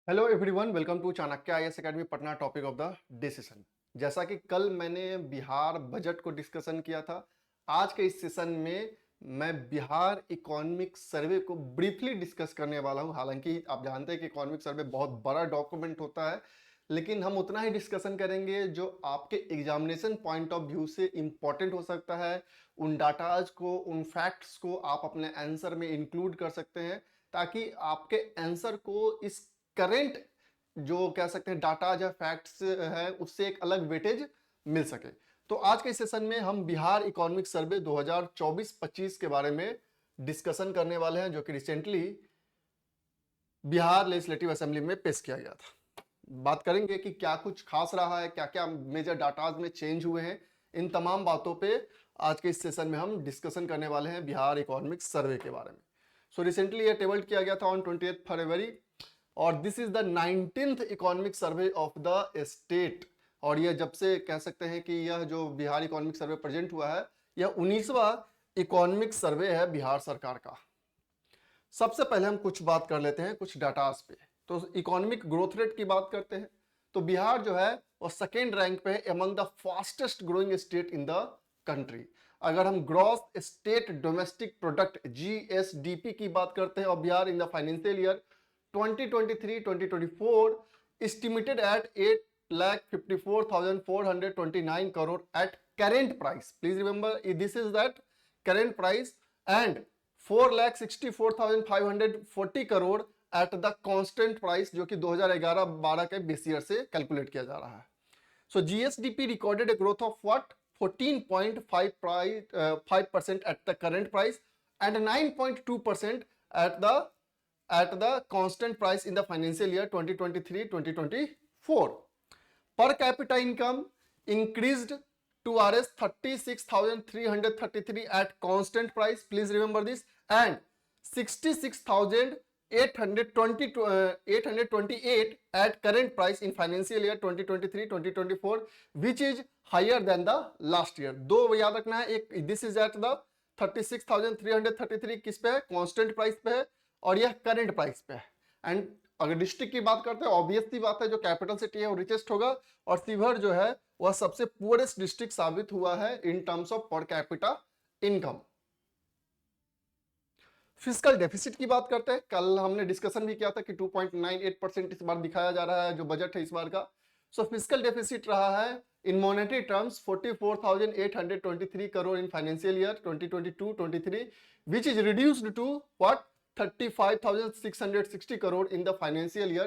Hello everyone, welcome to Chanakya IAS academy Patna. Topic of the decision. जैसा कि कल मैंने बिहार बजट को डिस्कशन किया था, आज के इस सेशन में मैं बिहार इकोनॉमिक सर्वे को ब्रीफली डिस्कस करने वाला हूं। हालांकि आप जानते हैं कि इकोनॉमिक सर्वे बहुत बड़ा डॉक्यूमेंट होता है, लेकिन हम उतना ही डिस्कशन करेंगे जो आपके एग्जामिनेशन पॉइंट ऑफ व्यू से इंपॉर्टेंट हो सकता है। उन डाटाज को, उन फैक्ट्स को आप अपने आंसर में इंक्लूड कर सकते हैं, ताकि आपके आंसर को इस करेंट जो कह सकते हैं डाटा या फैक्ट्स है उससे एक अलग वेटेज मिल सके। तो आज के सेशन में हम बिहार इकोनॉमिक सर्वे 2024-25 के बारे में डिस्कशन करने वाले हैं, जो कि रिसेंटली बिहार लेजिस्लेटिव असेंबली में पेश किया गया था। बात करेंगे कि क्या कुछ खास रहा है, क्या क्या मेजर डाटाज में चेंज हुए हैं। इन तमाम बातों पे आज के इस सेशन में हम डिस्कशन करने वाले हैं बिहार इकोनॉमिक सर्वे के बारे में। सो रिसेंटली ये टेबल किया गया था ऑन 28 फरवरी, और this is the 19th economic survey of the state. और यह जब से कह सकते हैं कि यह जो बिहार इकोनॉमिक सर्वे प्रेजेंट हुआ है, यह 19वां इकोनॉमिक सर्वे है बिहार सरकार का। सबसे पहले हम कुछ बात कर लेते हैं कुछ डाटास पे। तो इकोनॉमिक ग्रोथ रेट की बात करते हैं, तो बिहार जो है वो सेकेंड रैंक पे है among the fastest growing state in the country. अगर हम gross state domestic product GSDP की बात करते हैं, और Bihar in the financial year 2023-2024 estimated at 8,54,429 crore at current price. Please remember this is that current price, and 4,64,540 crore at the constant price, जो कि 2011-12 के बेस ईयर से कैलकुलेट किया जा रहा है। So GSDP recorded a growth of what? 14.5% at the current price and 9.2% at the constant price in the financial year 2023-2024. Per capita income increased to Rs 36,333 at constant price. Please remember this. And 66,828 at current price in financial year 2023-2024, which is higher than the last year. दो याद रखना है, एक this is at the 36,333 किस पे है? constant price पे है, और यह करंट प्राइस पे है। एंड अगर डिस्ट्रिक्ट की बात करते हैं, ऑब्वियस सी बात है जो कैपिटल सिटी है वो रिचेस्ट होगा, और शिवहर जो है वह सबसे पुअरेस्ट डिस्ट्रिक्ट साबित हुआ है in terms of per capita income. Fiscal deficit की बात करते हैं, कल हमने डिस्कशन भी किया था कि 2.98% इस बार दिखाया जा रहा है जो बजट है इस बार का। सो फिस्कल डेफिसिट रहा है in monetary terms 44,823 crore in financial year 2022-23, which is reduced to what 35,660 crore in the financial year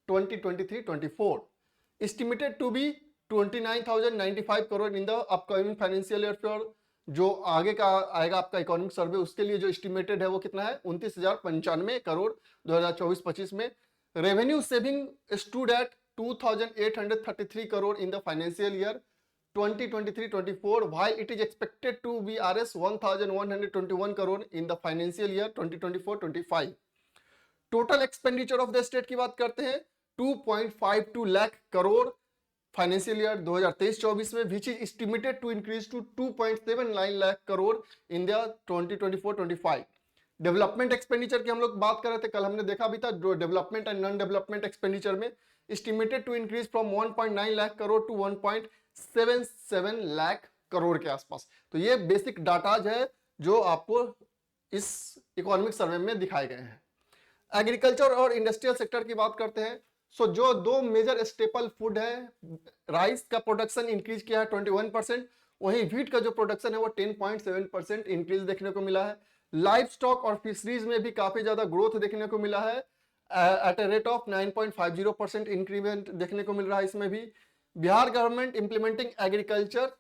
2023-24, estimated to be 29,095 crore in the upcoming financial year for जो आगे का आएगा आपका इकोनॉमिक सर्वे, उसके लिए जो एस्टिमेटेड है वो कितना है? 29,095 करोड़ 2024-25 में। Revenue saving stood at 2,833 crore in the financial year 2023-24, while it is expected to be Rs 1,121 crore in the financial year 2024-25. Total expenditure of the state की बात करते हैं 2.52 लाख करोड़ फाइनेंशियल ईयर 2023-24 में, which is estimated to increase to 2.79 lakh crore in the 2024-25। Development expenditure की हम लोग बात कर रहे थे, कल हमने देखा भी था development and non development expenditure में estimated to increase from 1.9 lakh crore to 1.77 lakh crore के आसपास। तो ये बेसिक डाटाज है जो आपको इस इकोनॉमिक सर्वे में दिखाए गए हैं। एग्रीकल्चर और इंडस्ट्रियल सेक्टर की बात करते हैं। सो जो दो मेजर स्टेपल फूड है, राइस का प्रोडक्शन इंक्रीज किया है 21%, वहीं व्हीट का जो प्रोडक्शन है वो 10.7% इंक्रीज देखने को मिला है। लाइफ स्टॉक और फिशरीज में भी काफी ज्यादा ग्रोथ देखने को मिला है, at a rate of 9.50% increment देखने को मिल रहा है इसमें भी। Bihar government implementing agriculture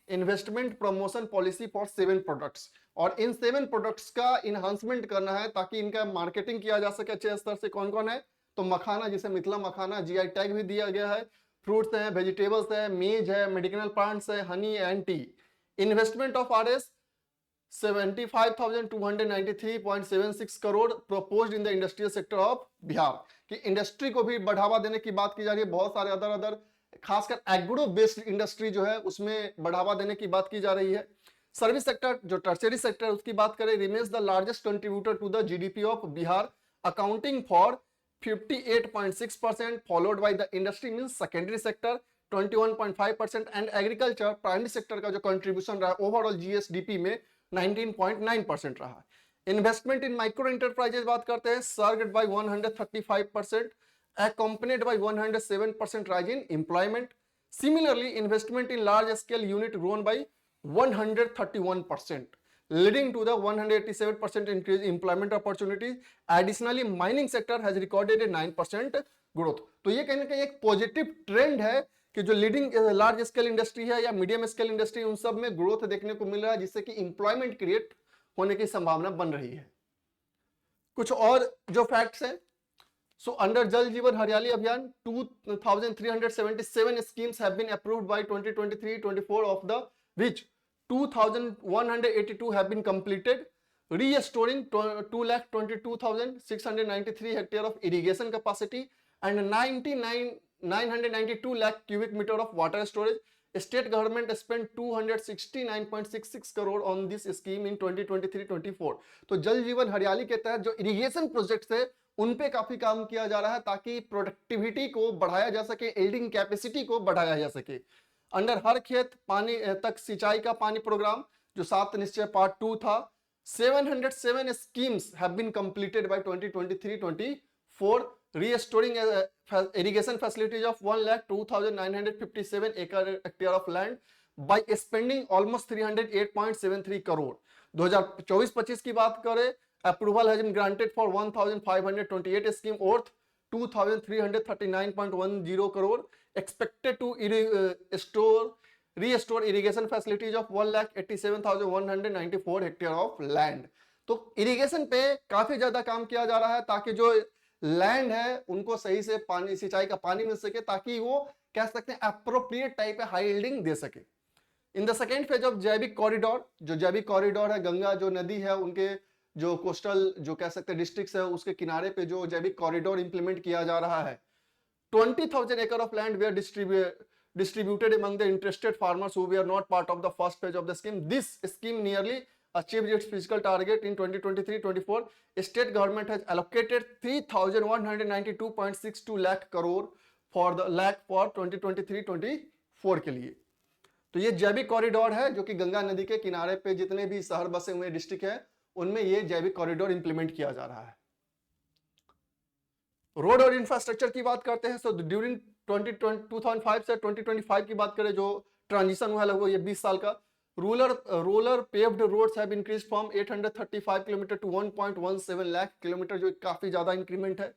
investment promotion policy for 7 products, और इन 7 प्रोडक्ट्स का इनहांसमेंट करना है ताकि इनका मार्केटिंग किया जा सके अच्छे स्तर से। कौन कौन है? तो मखाना, जिसे मिथिला मखाना जीआई टैग भी दिया गया है, फ्रूट्स हैं, वेजिटेबल्स है, मेज है, मेडिकल प्लांट्स है, honey and T. Investment of Rs 75,293.76 crore proposed in the industrial sector of Bihar, कि इंडस्ट्री को भी बढ़ावा देने की बात की जा रही है। बहुत सारे अदर खासकर एग्रो बेस्ड इंडस्ट्री जो है उसमें बढ़ावा देने की बात की जा रही है। सर्विस सेक्टर, जो टर्शियरी सेक्टर उसकी बात करें, remains the largest contributor to the GDP of Bihar, accounting for 58.6%, followed by the industry means secondary sector 21.5% and agriculture primary sector का जो कंट्रीब्यूशन रहा ओवरऑल जीएसडीपी में 19.9% रहा। इन्वेस्टमेंट इन माइक्रो एंटरप्राइजेस बात करते हैं, सर्गड bye 135%, accompanied by 107% rise in employment. Similarly, investment in large scale unit grown by 131%, leading to the 187% increase in employment opportunities. Additionally, mining sector has recorded a 9% growth. तो ये कहीं ना कहीं एक positive trend है कि जो लीडिंग लार्ज स्केल इंडस्ट्री है या मीडियम स्केल इंडस्ट्री, उन सब में ग्रोथ देखने को मिल रहा है, जिससे कि इंप्लॉयमेंट क्रिएट होने की संभावना बन रही है। कुछ और जो फैक्ट्स हैं, so under Jal Jeevan Haryali Abhiyan 2377 schemes have been approved by 2023-24, of the which 2182 have been completed, restoring 2,22,693 hectare of irrigation capacity and 992 lakh cubic meter of water storage. State government spent 269.66 crore on this scheme in 2023-24. तो जल जीवन हरियाली के तहत जो irrigation projects है उन पे काफी काम किया जा रहा है, ताकि प्रोडक्टिविटी को बढ़ाया जा सके, एल्डिंग कैपेसिटी को बढ़ाया जा सके। अंडर हर खेत पानी तक सिंचाई का पानी प्रोग्राम जो 7 निश्चय पार्ट 2 था, 707 schemes have been completed by 2023-24, restoring irrigation facilities of 1,02,957 hectare of land by spending almost 308.73 crore। 2024-25 की बात करें, approval has been granted for 1,528 scheme worth 2,339.10 crore, expected to restore irrigation facilities of 1,87,194 hectare of land। तो irrigation पे काफी ज्यादा काम किया जा रहा है, ताकि जो लैंड है उनको सही से पानी, सिंचाई का पानी मिल सके, ताकि वो कह सकते हैं अप्रोप्रिएट टाइप है हाई यील्डिंग दे सके। In the second phase of जैविक कॉरिडोर, जो जैविक कॉरिडोर है, गंगा जो नदी है उनके जो कोस्टल जो कह सकते हैं डिस्ट्रिक्ट्स है उसके किनारे पे जो जैविक कॉरिडोर इंप्लीमेंट किया जा रहा है, 20,000 acre of land were distributed among the interested farmers who were not part of the first phase of the scheme. This scheme nearly achieved its physical target in 2023-24. State government has allocated 3,192.62 lakh crore for 2023-24 के लिए। तो ये जैविक corridor है जो कि गंगा नदी के किनारे पे जितने भी शहर बसे हुए डिस्ट्रिक्ट है उनमें ये जैविक कॉरिडोर इंप्लीमेंट किया जा रहा है। रोड और इंफ्रास्ट्रक्चर की बात करते हैं, तो ड्यूरिंग 2005 से 2025 की बात करें, जो ट्रांजिशन हुआ लगभग ये 20 साल का, rural paved roads have increase from 835 kilometre to 1.17 lakh kilometre, जो काफी ज्यादा इंक्रीमेंट है।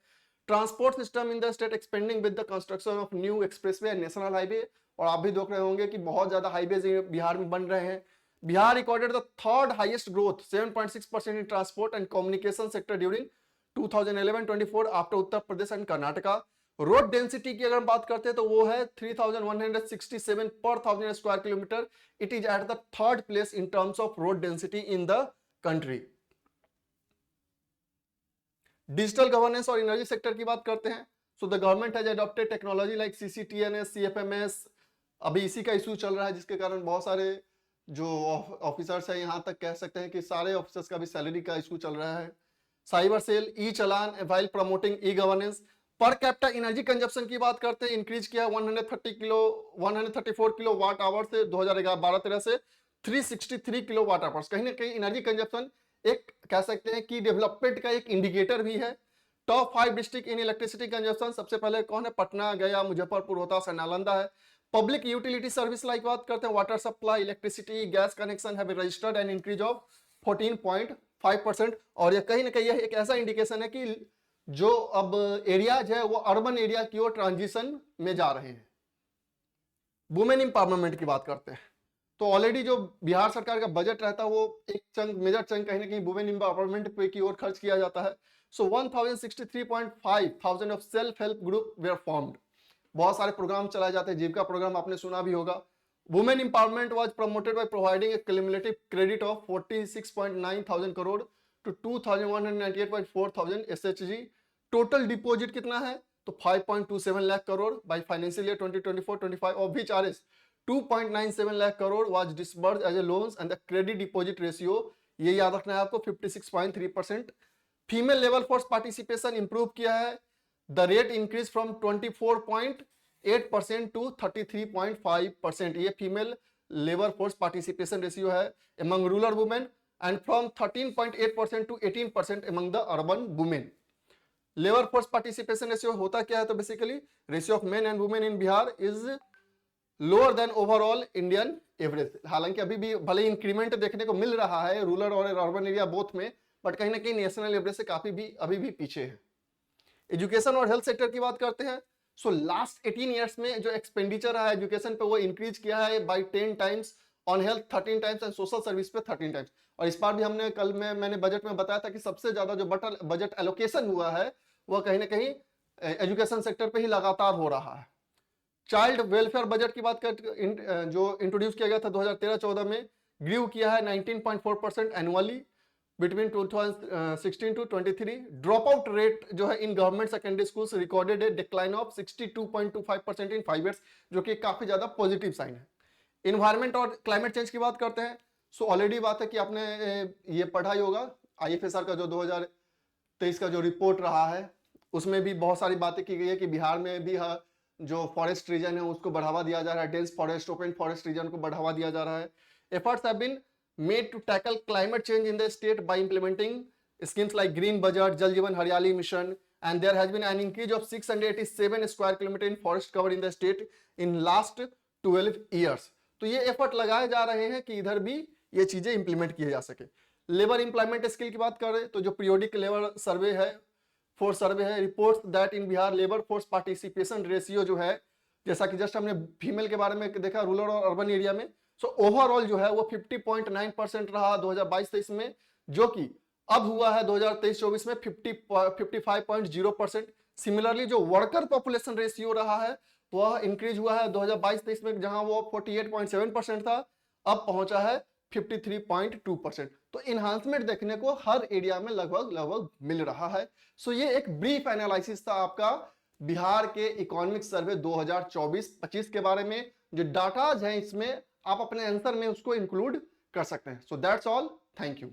Transport system in the state expanding with the construction of new expressway and national highway, और आप भी देख रहे होंगे कि बहुत ज्यादा हाईवे बिहार में बन रहे हैं। Bihar recorded the third highest growth 7.6% in transport and communication sector during 2011-24 after Uttar Pradesh and Karnataka. Road density की अगर बात करते हैं तो वो है 3,167 पर 1000 square kilometre. It is at the third place in terms of road density in the country. Digital governance और एनर्जी सेक्टर की बात करते हैं, so the government has adopted technology like CCTNS, CFMS। अभी इसी का इशू चल रहा है, जिसके कारण बहुत सारे जो ऑफिसर्स है, यहाँ तक कह सकते हैं कि सारे ऑफिसर्स का भी सैलरी का इशू चल रहा है। Cyber cell, e challan while promoting e governance. Per capita energy consumption की बात करते हैं, इंक्रीज किया 134 किलो वाट आवर से 2012-13 से 363 किलो वाट आवर्स। कहीं ना कहीं एनर्जी कंजप्शन एक कह सकते हैं कि डेवलपमेंट का एक इंडिकेटर भी है। Top 5 district in electricity consumption, सबसे पहले कौन है? पटना, गया, मुजफ्फरपुर, रोहतास, नालंदा है। पब्लिक यूटिलिटी सर्विस लाइक बात करते हैं, water supply, electricity, gas connection have registered N increase of 14.5%। और ये कहीं ना कहीं एक ऐसा इंडिकेशन है कि जो अब एरियाज है वो अर्बन एरिया की ओर ट्रांजिशन में जा रहे हैं। वुमेन एम्पावरमेंट की बात करते हैं, तो ऑलरेडी जो बिहार सरकार का बजट रहता है वो एक चंक, मेजर चंक कहीं ना कहीं वुमेन एम्पावरमेंट पे की ओर खर्च किया जाता है। So 1,063.5 of self help group were formed. बहुत सारे प्रोग्राम चलाए जाते हैं, जीविका प्रोग्राम आपने सुना भी होगा। Women empowerment was promoted by providing a cumulative credit of 46.9 thousand crore to 2,198.4 thousand SHG। Total deposit कितना है? तो 5.27 lakh crore by financial year 2024-25, of which RS 2.97 lakh crore was disbursed as a loans and the credit deposit ratio, ये याद रखना है आपको, 56.3%। Female level force participation improve किया है, the rate increase from 24.8% to 33.5%। ये female labour force participation ratio है among rural women, and from 13.8% to 18% among the urban women. Labour force participation ratio होता क्या है, तो basically ratio of men and women in Bihar is lower than overall Indian average. हालांकि अभी भी भले increment देखने को मिल रहा है रूरल और अर्बन एरिया बोथ में, बट कहीं ना कहीं नेशनल एवरेज से काफी भी अभी भी पीछे है। एजुकेशन और हेल्थ सेक्टर की बात करते हैं। सो लास्ट 18 ईयर्स में जो एक्सपेंडिचर है एजुकेशन पे वो इंक्रीज किया है by 10 times, on health 13 times and social service पे 13 टाइम्स। और इस बार भी हमने कल में मैंने बजट में बताया था कि सबसे ज्यादा जो बजट एलोकेशन हुआ है वह कहीं ना कहीं एजुकेशन सेक्टर पे ही लगातार हो रहा है। चाइल्ड वेलफेयर बजट की बात कर जो इंट्रोड्यूस किया गया था 2013-14 में, ग्रीव किया है 19.4% annually between 2016 to 23। Drop out rate जो है in government secondary schools recorded a decline of 62.25% in 5 years, जो कि काफी ज्यादा पॉजिटिव साइन है। इन्वायरमेंट और क्लाइमेट चेंज की बात करते हैं। सो ऑलरेडी बात है कि आपने ये पढ़ा ही होगा, IFSR का जो 2023 का जो रिपोर्ट रहा है उसमें भी बहुत सारी बातें की गई है कि बिहार में भी जो फॉरेस्ट रीजन है उसको बढ़ावा दिया जा रहा है, dense forest, open forest region को बढ़ावा दिया जा रहा है। Efforts have been made to tackle climate change in the state by implementing schemes like green budget, Jal Jeevan Hariyali mission, and there has been an increase of 687 square kilometre in forest cover in the state in last 12 years. तो ये effort लगाए जा रहे हैं कि इधर भी ये चीजें इंप्लीमेंट किए जा सके। लेबर इंप्लॉयमेंट स्किल की बात करें तो जो पीरियोडिक लेबर सर्वे है, फोर्स सर्वे है, reports that in Bihar labour force participation ratio जो है, जैसा कि जस्ट हमने फीमेल के बारे में देखा रूरल और अर्बन एरिया में, सो ओवरऑल जो है वो 50.9% रहा 2022-23 में, जो कि अब हुआ है 2023-24 में 55.0%। सिमिलरली जो वर्कर पॉपुलेशन रेशियो रहा है वह इंक्रीज हुआ है 2022-23 में, जहां वो 48.7% था, अब पहुंचा है 53.2%। तो इन्हांसमेंट देखने को हर एरिया में लगभग मिल रहा है। सो ये एक ब्रीफ एनालिसिस था आपका बिहार के इकोनॉमिक सर्वे 2024-25 के बारे में। जो डाटाज हैं इसमें आप अपने आंसर में उसको इंक्लूड कर सकते हैं। So that's all, thank you.